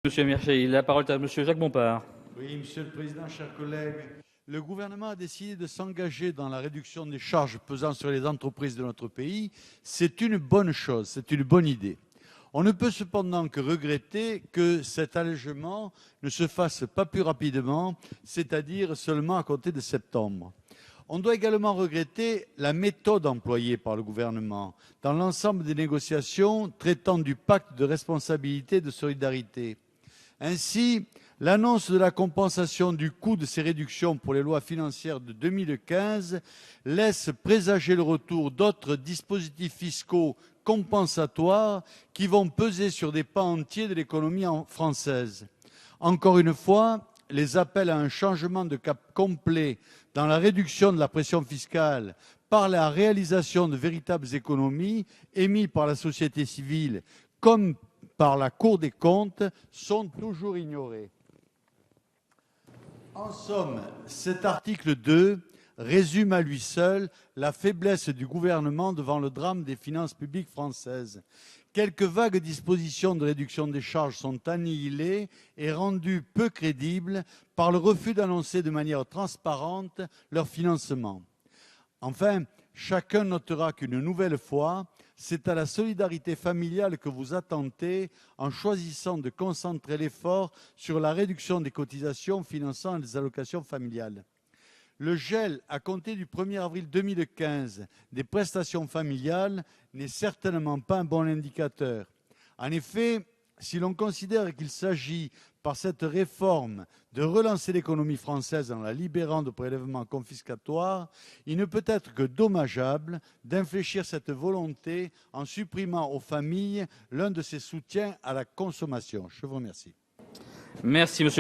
Monsieur Mercier, la parole est à Monsieur Jacques Bompard. Oui, Monsieur le Président, chers collègues. Le gouvernement a décidé de s'engager dans la réduction des charges pesant sur les entreprises de notre pays. C'est une bonne chose, c'est une bonne idée. On ne peut cependant que regretter que cet allègement ne se fasse pas plus rapidement, c'est-à-dire seulement à compter de septembre. On doit également regretter la méthode employée par le gouvernement dans l'ensemble des négociations traitant du pacte de responsabilité et de solidarité. Ainsi, l'annonce de la compensation du coût de ces réductions pour les lois financières de 2015 laisse présager le retour d'autres dispositifs fiscaux compensatoires qui vont peser sur des pans entiers de l'économie française. Encore une fois, les appels à un changement de cap complet dans la réduction de la pression fiscale par la réalisation de véritables économies émis par la société civile comme par la Cour des comptes sont toujours ignorés. En somme, cet article 2 résume à lui seul la faiblesse du gouvernement devant le drame des finances publiques françaises. Quelques vagues dispositions de réduction des charges sont annihilées et rendues peu crédibles par le refus d'annoncer de manière transparente leur financement. Enfin, chacun notera qu'une nouvelle fois, c'est à la solidarité familiale que vous attentez en choisissant de concentrer l'effort sur la réduction des cotisations finançant les allocations familiales. Le gel, à compter du 1er avril 2015, des prestations familiales n'est certainement pas un bon indicateur. En effet, si l'on considère qu'il s'agit, par cette réforme, de relancer l'économie française en la libérant de prélèvements confiscatoires, il ne peut être que dommageable d'infléchir cette volonté en supprimant aux familles l'un de ces soutiens à la consommation. Je vous remercie. Merci, Monsieur